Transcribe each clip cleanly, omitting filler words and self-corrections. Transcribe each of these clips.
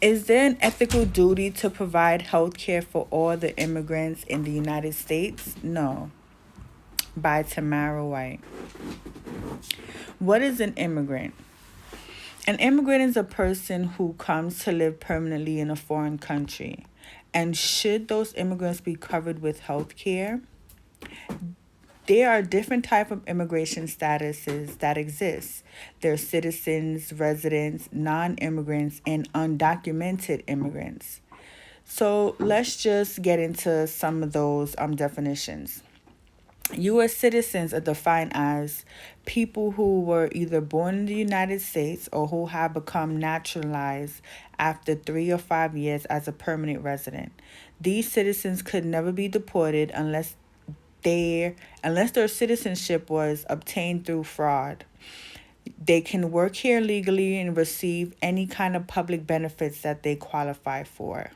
Is there an ethical duty to provide health care for all the immigrants in the United States? No. By Tamara White. What is an immigrant? An immigrant is a person who comes to live permanently in a foreign country. And should those immigrants be covered with health care? There are different types of immigration statuses that exist. There are citizens, residents, non-immigrants, and undocumented immigrants. So let's just get into some of those definitions. U.S. citizens are defined as people who were either born in the United States or who have become naturalized after 3 or 5 years as a permanent resident. These citizens could never be deported unless their citizenship was obtained through fraud. They can work here legally and receive any kind of public benefits that they qualify for.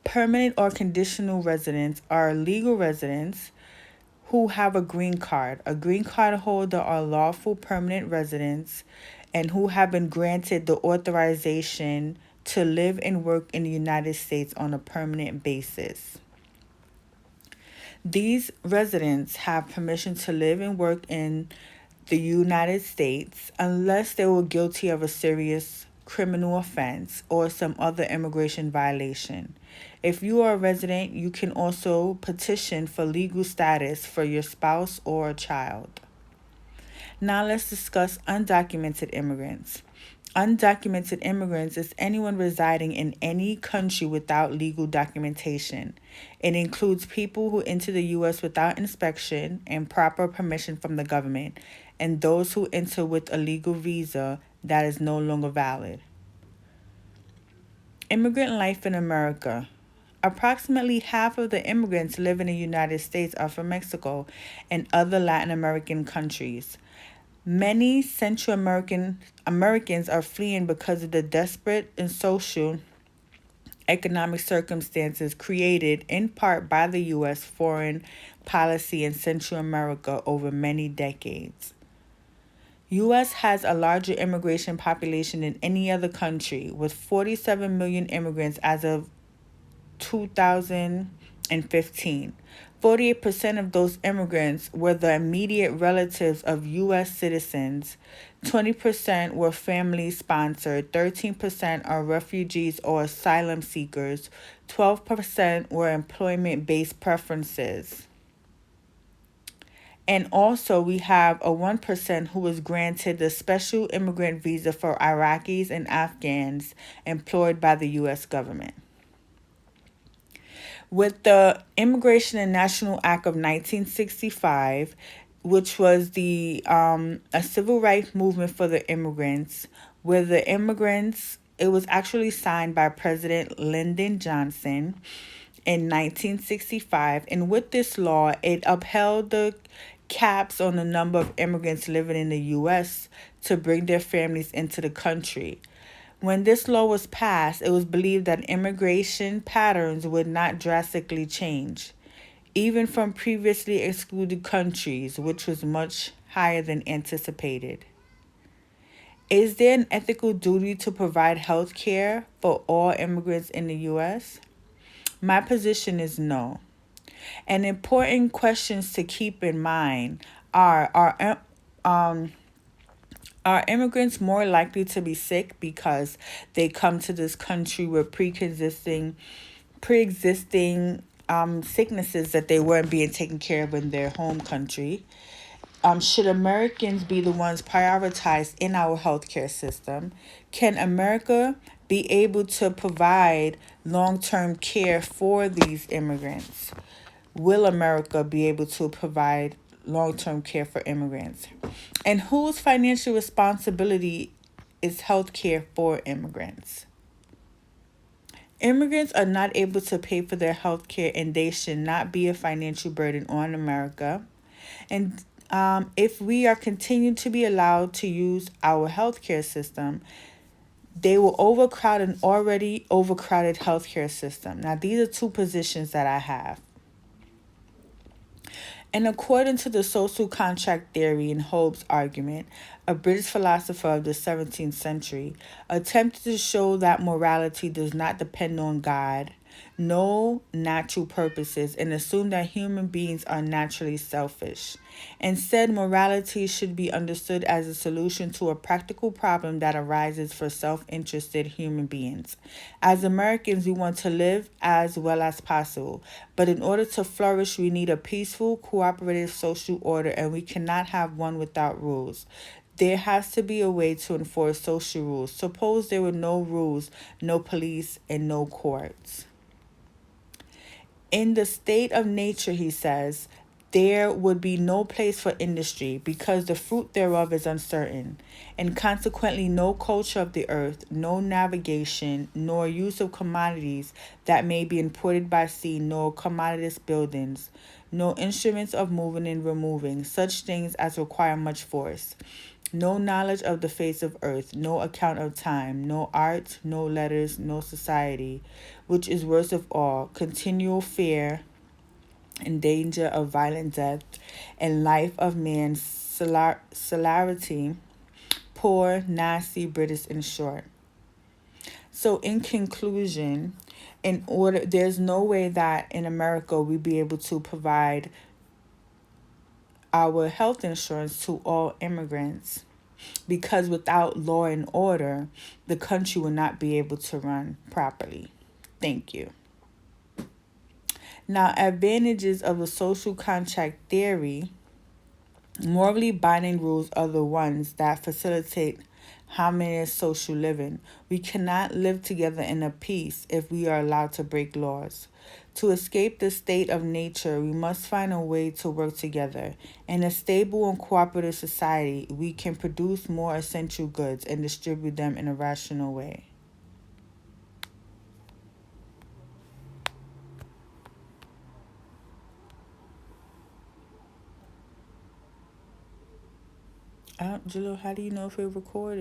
Permanent or conditional residents are legal residents who have a green card. A green card holder are lawful permanent residents and who have been granted the authorization to live and work in the United States on a permanent basis. These residents have permission to live and work in the United States unless they were guilty of a serious criminal offense or some other immigration violation. If you are a resident, you can also petition for legal status for your spouse or a child. Now let's discuss undocumented immigrants. Undocumented immigrants is anyone residing in any country without legal documentation. It includes people who enter the U.S. without inspection and proper permission from the government, and those who enter with a legal visa that is no longer valid. Immigrant life in America. Approximately half of the immigrants living in the United States are from Mexico and other Latin American countries. Many Central Americans are fleeing because of the desperate and social economic circumstances created in part by the U.S. foreign policy in Central America over many decades. U.S. has a larger immigration population than any other country, with 47 million immigrants as of 2015. 48% of those immigrants were the immediate relatives of U.S. citizens. 20% were family sponsored. 13% are refugees or asylum seekers. 12% were employment based preferences. And also, we have a 1% who was granted the special immigrant visa for Iraqis and Afghans employed by the U.S. government. With the Immigration and National Act of 1965, which was a civil rights movement for the immigrants, where the immigrants, it was actually signed by President Lyndon Johnson in 1965. And with this law, it upheld the caps on the number of immigrants living in the U.S. to bring their families into the country. When this law was passed, it was believed that immigration patterns would not drastically change, even from previously excluded countries, which was much higher than anticipated. Is there an ethical duty to provide health care for all immigrants in the U.S.? My position is no. And important questions to keep in mind are immigrants more likely to be sick because they come to this country with pre-existing sicknesses that they weren't being taken care of in their home country? Should Americans be the ones prioritized in our healthcare system? Can America be able to provide long-term care for these immigrants? Will America be able to provide long-term care for immigrants? And whose financial responsibility is health care for immigrants? Immigrants are not able to pay for their health care, and they should not be a financial burden on America. And if we are continuing to be allowed to use our healthcare system, they will overcrowd an already overcrowded healthcare system. Now, these are two positions that I have. And according to the social contract theory and Hobbes' argument, a British philosopher of the 17th century attempted to show that morality does not depend on God, no natural purposes, and assume that human beings are naturally selfish. Instead, morality should be understood as a solution to a practical problem that arises for self-interested human beings. As Americans, we want to live as well as possible, but in order to flourish, we need a peaceful, cooperative social order, and we cannot have one without rules. There has to be a way to enforce social rules. Suppose there were no rules, no police, and no courts. In the state of nature, he says, there would be no place for industry because the fruit thereof is uncertain, and consequently no culture of the earth, no navigation, nor use of commodities that may be imported by sea, nor commodious buildings, no instruments of moving and removing, such things as require much force. No knowledge of the face of earth, no account of time, no art, no letters, no society, which is worst of all, continual fear and danger of violent death, and life of man's celerity, poor, nasty, British in short. So in conclusion, there's no way that in America we'd be able to provide our health insurance to all immigrants, because without law and order, the country will not be able to run properly. Thank you. Now, advantages of the social contract theory. Morally binding rules are the ones that facilitate harmonious social living. We cannot live together in a peace if we are allowed to break laws. To escape the state of nature, we must find a way to work together. In a stable and cooperative society, we can produce more essential goods and distribute them in a rational way. Jalil, how do you know if we're recording?